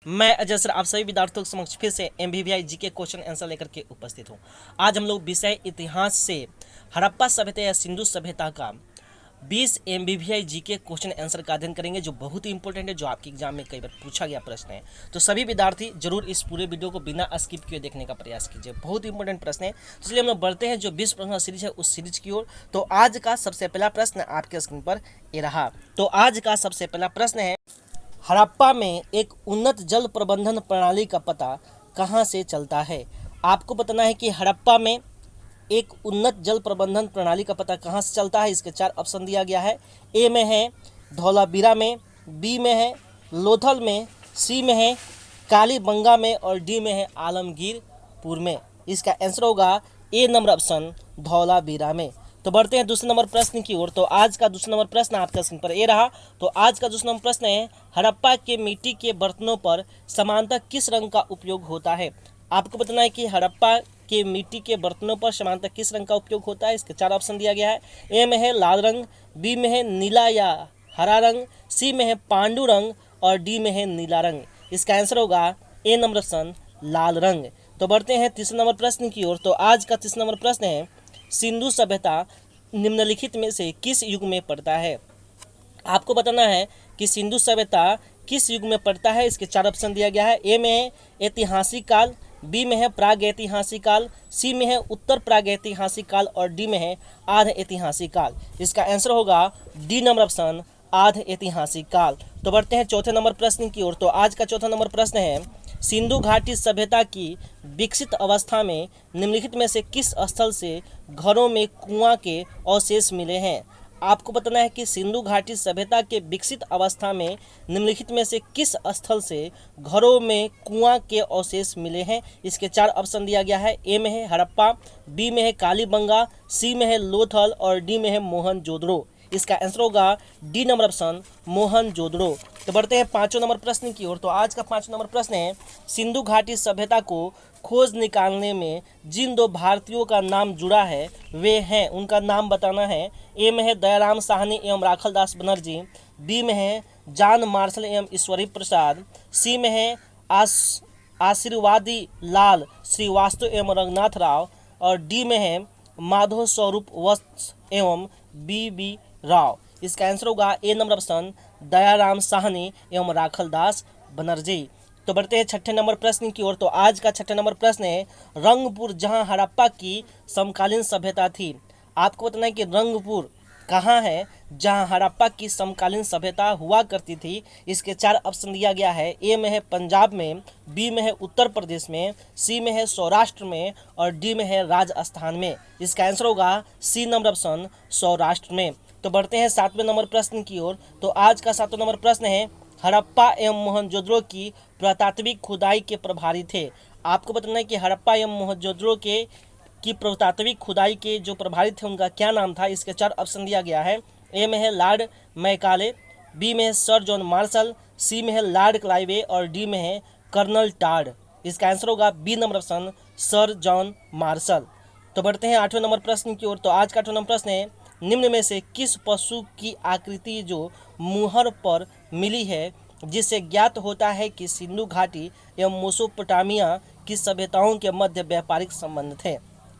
मैं अजय सर आप सभी विद्यार्थियों के समक्ष फिर से MBBI जी के क्वेश्चन आंसर लेकर के उपस्थित हूँ। आज हम लोग विषय इतिहास से हड़प्पा सभ्यता या सिंधु सभ्यता का 20 MBBI जी के क्वेश्चन आंसर का अध्ययन करेंगे, जो बहुत ही इंपॉर्टेंट है, जो आपके एग्जाम में कई बार पूछा गया प्रश्न है। तो सभी विद्यार्थी जरूर इस पूरे वीडियो को बिना स्किप किए देखने का प्रयास कीजिए, बहुत ही इंपॉर्टेंट प्रश्न है। तो इसलिए हम लोग बढ़ते हैं जो 20 प्रश्न सीरीज है उस सीरीज की ओर। तो आज का सबसे पहला प्रश्न आपके स्क्रीन पर ये रहा। तो आज का सबसे पहला प्रश्न है, हड़प्पा में एक उन्नत जल प्रबंधन प्रणाली का पता कहाँ से चलता है। आपको बताना है कि हड़प्पा में एक उन्नत जल प्रबंधन प्रणाली का पता कहाँ से चलता है। इसके 4 ऑप्शन दिया गया है। ए में है धौलावीरा में, बी में है लोथल में, सी में है कालीबंगा में और डी में है आलमगीरपुर में। इसका आंसर होगा ए नंबर ऑप्शन धौलावीरा में। तो बढ़ते हैं दूसरे नंबर प्रश्न की ओर। तो आज का दूसरा नंबर प्रश्न आपका स्क्रीन पर ये रहा। तो आज का दूसरा नंबर प्रश्न है, हड़प्पा के मिट्टी के बर्तनों पर सामान्यतः किस रंग का उपयोग होता है। आपको बताना है कि हड़प्पा के मिट्टी के बर्तनों पर सामान्यतः किस रंग का उपयोग होता है। इसके 4 ऑप्शन दिया गया है। ए में है लाल रंग, बी में है नीला या हरा रंग, सी में है पांडु रंग और डी में है नीला रंग। इसका आंसर होगा ए नंबर ऑप्शन लाल रंग। तो बढ़ते हैं तीसरे नंबर प्रश्न की ओर। तो आज का तीसरा नंबर प्रश्न है, सिंधु सभ्यता निम्नलिखित में से किस युग में पड़ता है। आपको बताना है कि सिंधु सभ्यता किस युग में पड़ता है। इसके 4 ऑप्शन दिया गया है। ए में है ऐतिहासिक काल, बी में है प्राग ऐतिहासिक काल, सी में है उत्तर प्राग ऐतिहासिक काल और डी में है आध ऐतिहासिक काल। इसका आंसर होगा डी नंबर ऑप्शन आध ऐतिहासिक काल। तो बढ़ते हैं चौथे नंबर प्रश्न की ओर। तो आज का चौथा नंबर प्रश्न है, सिंधु घाटी सभ्यता की विकसित अवस्था में निम्नलिखित में से किस स्थल से घरों में कुआं के अवशेष मिले हैं। आपको बताना है कि सिंधु घाटी सभ्यता के विकसित अवस्था में निम्नलिखित में से किस स्थल से घरों में कुआं के अवशेष मिले हैं। इसके 4 ऑप्शन दिया गया है। ए में है हड़प्पा, बी में है कालीबंगा, सी में है लोथल और डी में है मोहनजोदड़ो। इसका आंसर होगा डी नंबर ऑप्शन मोहनजोदड़ो। तो बढ़ते हैं 5वें नंबर प्रश्न की ओर। तो आज का 5वां नंबर प्रश्न है, सिंधु घाटी सभ्यता को खोज निकालने में जिन 2 भारतीयों का नाम जुड़ा है वे हैं, उनका नाम बताना है। ए में है दयाराम साहनी एवं राखलदास बनर्जी, बी में है जॉन मार्शल एवं ईश्वरी प्रसाद, सी में है आशीर्वादी लाल श्रीवास्तव एवं रंगनाथ राव और डी में है माधव स्वरूप वत्स एवं बी राव। इसका आंसर होगा ए नंबर ऑप्शन दयाराम साहनी एवं राखलदास बनर्जी। तो बढ़ते हैं 6ठे नंबर प्रश्न की ओर। तो आज का 6ठा नंबर प्रश्न है, रंगपुर जहां हड़प्पा की समकालीन सभ्यता थी। आपको बताना है कि रंगपुर कहाँ है जहां हड़प्पा की समकालीन सभ्यता हुआ करती थी। इसके 4 ऑप्शन दिया गया है। ए में है पंजाब में, बी में है उत्तर प्रदेश में, सी में है सौराष्ट्र में और डी में है राजस्थान में। इसका आंसर होगा सी नंबर ऑप्शन सौराष्ट्र में। तो बढ़ते हैं 7वें नंबर प्रश्न की ओर। तो आज का 7वां नंबर प्रश्न है, हड़प्पा एवं मोहनजोदड़ो की पुरातात्विक खुदाई के प्रभारी थे। आपको बताना है कि हड़प्पा एवं मोहनजोदड़ो की पुरातात्विक खुदाई के जो प्रभारी थे उनका क्या नाम था। इसके 4 ऑप्शन दिया गया है। ए में है लॉर्ड मैकाले, बी में है सर जॉन मार्शल, सी में है लॉर्ड क्लाइवे और डी में है कर्नल टाड। इसका आंसर होगा B number option sir John Marshall. तो बढ़ते हैं 8वें नंबर प्रश्न की ओर। तो आज का 8वां नंबर प्रश्न है, निम्न में से किस पशु की आकृति जो मुहर पर मिली है जिससे ज्ञात होता है कि सिंधु घाटी एवं मेसोपोटामिया की सभ्यताओं के मध्य व्यापारिक संबंध थे।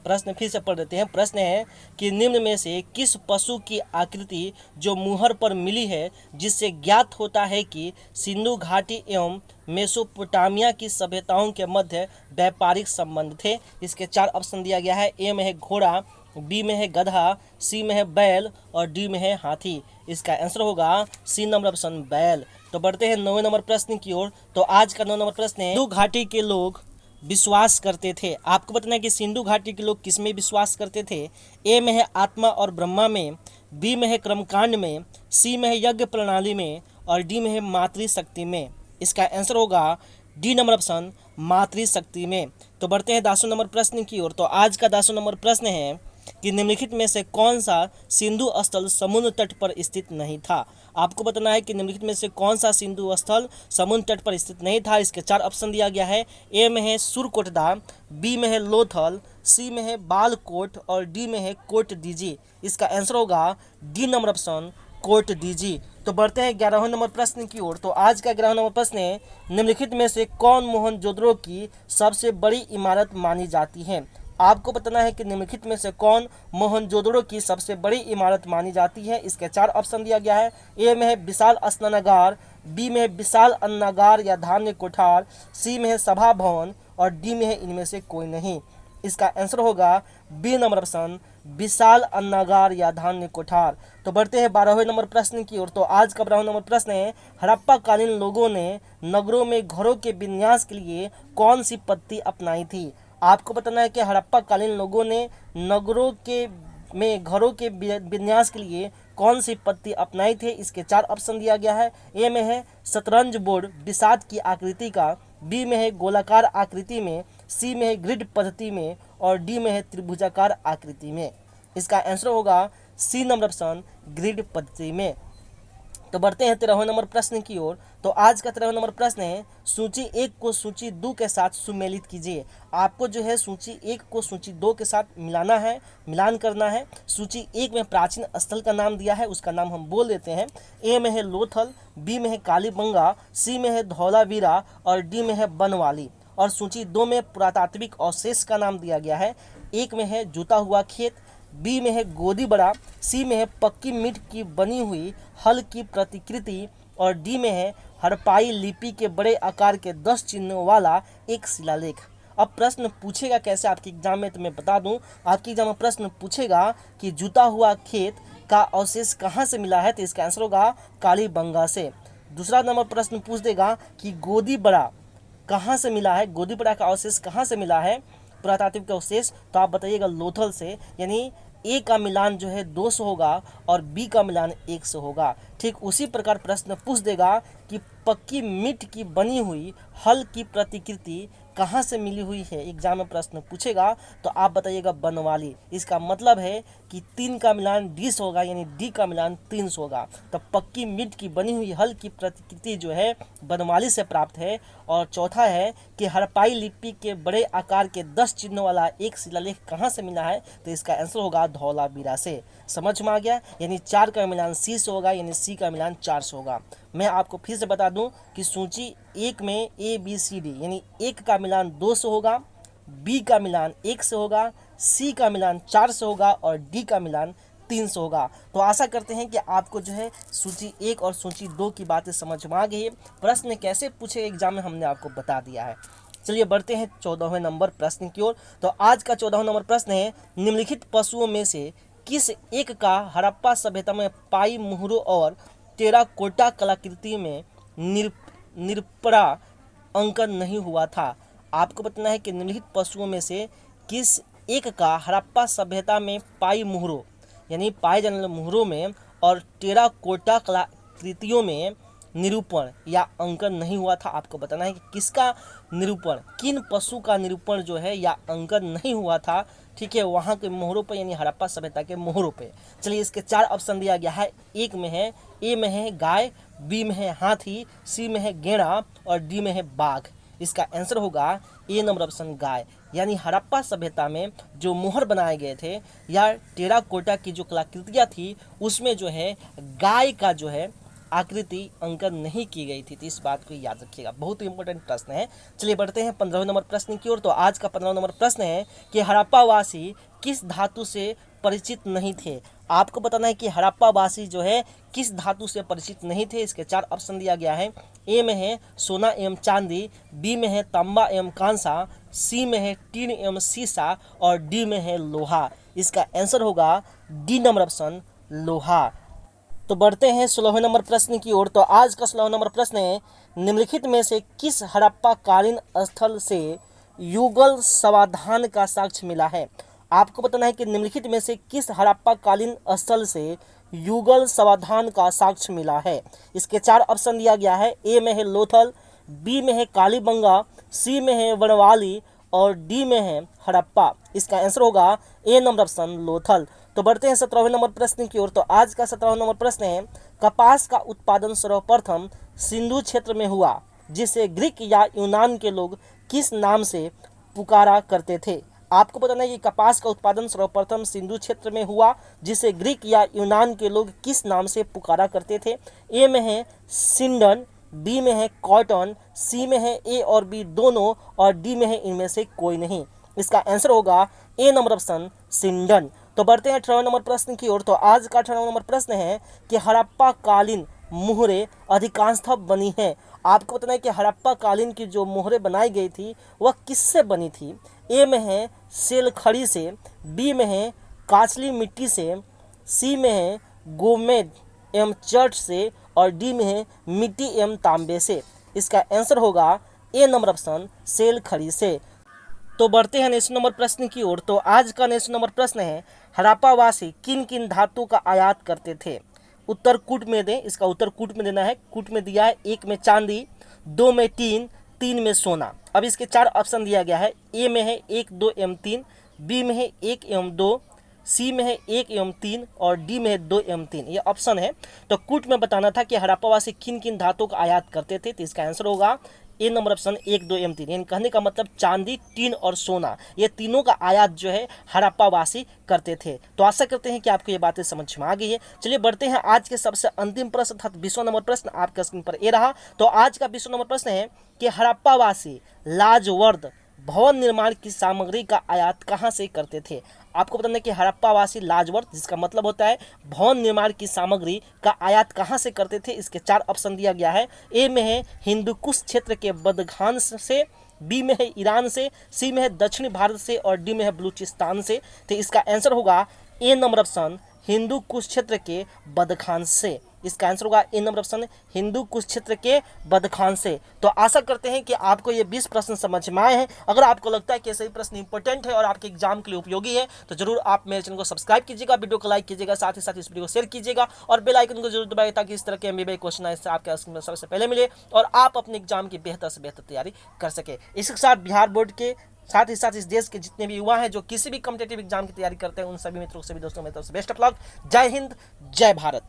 प्रश्न फिर से पढ़ देते हैं। प्रश्न है कि निम्न में से किस पशु की आकृति जो मुहर पर मिली है जिससे ज्ञात होता है कि सिंधु घाटी एवं मेसोपोटामिया की सभ्यताओं के मध्य व्यापारिक संबंध थे। इसके 4 ऑप्शन दिया गया है। ए में है घोड़ा, बी में है गधा, सी में है बैल और डी में है हाथी। इसका आंसर होगा सी नंबर ऑप्शन बैल। तो बढ़ते हैं 9वें नंबर प्रश्न की ओर। तो आज का 9 नंबर प्रश्न है, सिंधु घाटी के लोग विश्वास करते थे। आपको बताना है कि सिंधु घाटी के लोग किस में विश्वास करते थे। ए में है आत्मा और ब्रह्मा में, बी में है कर्मकांड में, सी में है यज्ञ प्रणाली में और डी में है मातृशक्ति में। इसका आंसर होगा डी नंबर ऑप्शन मातृशक्ति में। तो बढ़ते हैं 10वें नंबर प्रश्न की ओर। तो आज का 10वां नंबर प्रश्न है कि निम्नलिखित में से कौन सा सिंधु स्थल समुद्र तट पर स्थित नहीं था। आपको बताना है कि निम्नलिखित में से कौन सा सिंधु स्थल समुद्र तट पर स्थित नहीं था। इसके 4 ऑप्शन दिया गया है। ए में है सुरकोटदा, बी में है लोथल, सी में है बालकोट और डी में है कोट डीजी। इसका आंसर होगा D number option Kot Diji. तो बढ़ते हैं 11वें नंबर प्रश्न की ओर। तो आज का 11वां नंबर प्रश्न है, निम्नलिखित में से कौन मोहनजोदड़ो की सबसे बड़ी इमारत मानी जाती है। आपको बताना है कि निम्नलिखित में से कौन मोहनजोदड़ो की सबसे बड़ी इमारत मानी जाती है। इसके 4 ऑप्शन दिया गया है। ए में है विशाल स्नानागार, बी में है विशाल अन्नागार या धान्य कोठार, सी में है सभा भवन और डी में है इनमें से कोई नहीं। इसका आंसर होगा बी नंबर ऑप्शन, विशाल अन्नागार या धान्य कोठार। तो बढ़ते हैं 12वें नंबर प्रश्न की ओर। तो आज का 12वां नंबर प्रश्न है, हड़प्पा कालीन लोगों ने नगरों में घरों के विन्यास के लिए कौन सी पद्धति अपनाई थी। आपको बताना है कि हड़प्पा कालीन लोगों ने नगरों के में घरों के विन्यास के लिए कौन सी पद्धति अपनाई थी। इसके 4 ऑप्शन दिया गया है। ए में है शतरंज बोर्ड बिसात की आकृति का, बी में है गोलाकार आकृति में, सी में है ग्रिड पद्धति में और डी में है त्रिभुजाकार आकृति में। इसका आंसर होगा सी नंबर ऑप्शन, ग्रिड पद्धति में। तो बढ़ते हैं 13वें नंबर प्रश्न की ओर। तो आज का 13वां नंबर प्रश्न है, सूची 1 को सूची 2 के साथ सुमेलित कीजिए। आपको जो है सूची 1 को सूची 2 के साथ मिलान करना है। सूची 1 में प्राचीन स्थल का नाम दिया है, उसका नाम हम बोल देते हैं। ए में है लोथल, बी में है कालीबंगा, सी में है धौलावीरा और डी में है बनवाली। और सूची 2 में पुरातात्विक अवशेष का नाम दिया गया है। एक में है जुता हुआ खेत, बी में है गोदी बड़ा, सी में है पक्की मिट्ट की बनी हुई हल की प्रतिकृति और डी में है हड़प्पाई लिपि के बड़े आकार के 10 चिन्हों वाला एक शिलालेख। अब प्रश्न पूछेगा कैसे आपके एग्जाम में, तो मैं बता दूं, आपके एग्जाम में प्रश्न पूछेगा कि जुता हुआ खेत का अवशेष कहाँ से मिला है, तो इसका आंसर होगा कालीबंगा से। दूसरा नंबर प्रश्न पूछ देगा कि गोदी बड़ा कहाँ से मिला है, गोदी बड़ा का अवशेष कहाँ से मिला है पुरातात्विक अवशेष, तो आप बताइएगा लोथल से। यानी ए का मिलान जो है 2 से होगा और बी का मिलान 1 से होगा। ठीक उसी प्रकार प्रश्न पूछ देगा कि पक्की मिट्ट की बनी हुई हल की प्रतिकृति कहाँ से मिली हुई है, एग्जाम में प्रश्न पूछेगा, तो आप बताइएगा बनवाली। इसका मतलब है कि 3 का मिलान डी से होगा, यानी डी का मिलान 3 से होगा। तो पक्की मिट्ट की बनी हुई हल की प्रतिकृति जो है बनवाली से प्राप्त है। और चौथा है कि हड़प्पाई लिपि के बड़े आकार के 10 चिन्हों वाला एक शिलालेख कहाँ से मिला है, तो इसका आंसर होगा धौलावीरा से। समझ में आ गया, यानी 4 का मिलान सी से होगा, यानी सी का मिलान 4 से होगा। मैं आपको फिर से बता दूं कि सूची 1 में ए बी सी डी, यानी 1 का मिलान 2 से होगा, बी का मिलान 1 से होगा, सी का मिलान 4 से होगा और डी का मिलान 3 से होगा। तो आशा करते हैं कि आपको जो है सूची 1 और सूची 2 की बातें समझ में आ गई है। प्रश्न कैसे पूछे एग्जाम में हमने आपको बता दिया है। चलिए बढ़ते हैं 14वें नंबर प्रश्न की ओर। तो आज का 14वां नंबर प्रश्न है, निम्नलिखित पशुओं में से किस एक का हड़प्पा सभ्यता में पाई मुहरों और टेराकोटा कलाकृति में निरपरा अंकन नहीं हुआ था। आपको बताना है कि निम्नलिखित पशुओं में से किस एक का हड़प्पा सभ्यता में पाई मुहरों, यानी पाए जाने वाले मुहरों में और टेराकोटा कलाकृतियों में निरूपण या अंकन नहीं हुआ था। आपको बताना है कि किसका निरूपण, किन पशु का निरूपण जो है या अंकन नहीं हुआ था, ठीक है, वहाँ के मोहरों पे, यानी हड़प्पा सभ्यता के मोहरों पे। चलिए इसके 4 ऑप्शन दिया गया है। एक में है, ए में है गाय, बी में है हाथी, सी में है गेड़ा और डी में है बाघ। इसका आंसर होगा ए नंबर ऑप्शन गाय। यानी हड़प्पा सभ्यता में जो मोहर बनाए गए थे या टेराकोटा की जो कलाकृतियाँ थी उसमें जो है गाय का जो है आकृति अंकन नहीं की गई थी। तो इस बात को याद रखिएगा, बहुत इंपॉर्टेंट प्रश्न है। चलिए बढ़ते हैं 15वें नंबर प्रश्न की ओर। तो आज का 15वां नंबर प्रश्न है कि हड़प्पावासी किस धातु से परिचित नहीं थे। आपको बताना है कि हड़प्पावासी जो है किस धातु से परिचित नहीं थे। इसके 4 ऑप्शन दिया गया है। ए में है सोना एवं चांदी, बी में है तांबा एवं कांसा, सी में है टीन एवं सीसा और डी में है लोहा। इसका आंसर होगा डी नंबर ऑप्शन, लोहा। तो बढ़ते हैं 16वें नंबर प्रश्न की ओर। तो आज का 16वां नंबर प्रश्न है, निम्नलिखित में से किस हड़प्पा कालीन स्थल से युगल समाधान का साक्ष्य मिला है। आपको बताना है कि निम्नलिखित में से किस हड़प्पा कालीन स्थल से युगल समाधान का साक्ष्य मिला है। इसके 4 ऑप्शन दिया गया है। ए में है लोथल, बी में है कालीबंगा, सी में है बनवाली और डी में है हड़प्पा। इसका आंसर होगा ए नंबर ऑप्शन, लोथल। तो बढ़ते हैं 17वें नंबर प्रश्न की ओर। तो आज का 17वां नंबर प्रश्न है, कपास का उत्पादन सर्वप्रथम सिंधु क्षेत्र में हुआ, जिसे ग्रीक या यूनान के लोग किस नाम से पुकारा करते थे। आपको बताना है कि कपास का उत्पादन सर्वप्रथम सिंधु क्षेत्र में हुआ, जिसे ग्रीक या यूनान के लोग किस नाम से पुकारा करते थे। ए में है सिंडन, बी में है कॉटन, सी में है ए और बी दोनों, और डी में है इनमें से कोई नहीं। इसका आंसर होगा ए नंबर ऑप्शन सिंडन। तो बढ़ते हैं 18 नंबर प्रश्न की ओर। तो आज का 18 नंबर प्रश्न है कि हड़प्पा कालीन मुहरें अधिकांशतः बनी है। आपको बताना है कि हड़प्पा कालीन की जो मुहरें बनाई गई थी वह किससे बनी थी। ए में है सेल खड़ी से, बी में है काचली मिट्टी से, सी में है गोमेद एवं चर्च से, और डी में है मिट्टी एवं तांबे से। इसका आंसर होगा ए नंबर ऑप्शन सेल खड़ी से। तो बढ़ते हैं नेक्स्ट नंबर प्रश्न की ओर। तो आज का नेक्स्ट नंबर प्रश्न है हड़प्पावासी किन किन धातु का आयात करते थे। उत्तर कूट में दें, इसका उत्तर कूट में देना है। कूट में दिया है 1 में चांदी, 2 में टीन, 3 में सोना। अब इसके 4 ऑप्शन दिया गया है। ए में है 1, 2 एवं 3, बी में है 1 एवं 2, सी में है 1 एवं 3, और डी में है 2 एवं 3। ये ऑप्शन है। तो कूट में बताना था कि हड़प्पावासी किन किन धातुओं का आयात करते थे, तो इसका आंसर होगा ए नंबर ऑप्शन 1, 2 एवं 3। यानी कहने का मतलब चांदी, टीन और सोना, ये तीनों का आयात जो है हड़प्पावासी करते थे। तो आशा करते हैं कि आपको ये बातें समझ में आ गई है। चलिए बढ़ते हैं आज के सबसे अंतिम प्रश्न अर्थात 20वां नंबर प्रश्न आपके स्क्रीन पर ये रहा। तो आज का 20वां नंबर प्रश्न है कि हड़प्पावासी लाजवर्द भवन निर्माण की सामग्री का आयात कहाँ से करते थे। आपको बताना है कि हड़प्पावासी लाजवर्द, जिसका मतलब होता है भवन निर्माण की सामग्री का आयात कहाँ से करते थे। इसके 4 ऑप्शन दिया गया है। ए में है हिंदुकुश क्षेत्र के बदखान से, बी में है ईरान से, सी में है दक्षिणी भारत से, और डी में है बलूचिस्तान से। तो इसका आंसर होगा ए नंबर ऑप्शन हिंदू कुश क्षेत्र के बदखान से। इसका आंसर होगा ए नंबर ऑप्शन हिंदू कुश क्षेत्र के बदखान से। तो आशा करते हैं कि आपको ये 20 प्रश्न समझ में आए हैं। अगर आपको लगता है कि सही प्रश्न इंपॉर्टेंट है और आपके एग्जाम के लिए उपयोगी है तो जरूर आप मेरे चैनल को सब्सक्राइब कीजिएगा, वीडियो को लाइक कीजिएगा, साथ ही साथ इस वीडियो को शेयर कीजिएगा और बेल आइकन को जरूर दबाइए ताकि इस तरह के एमबीबीआई क्वेश्चन इससे आपके स्क्रीन में सबसे पहले मिले और आप अपने एग्जाम की बेहतर से बेहतर तैयारी कर सके। इसके साथ बिहार बोर्ड के साथ ही साथ इस देश के जितने भी युवा हैं जो किसी भी कॉम्पिटिटिव एग्जाम की तैयारी करते हैं उन सभी मित्रों से भी दोस्तों मेरी तरफ से बेस्ट ऑफ लक। जय हिंद, जय भारत।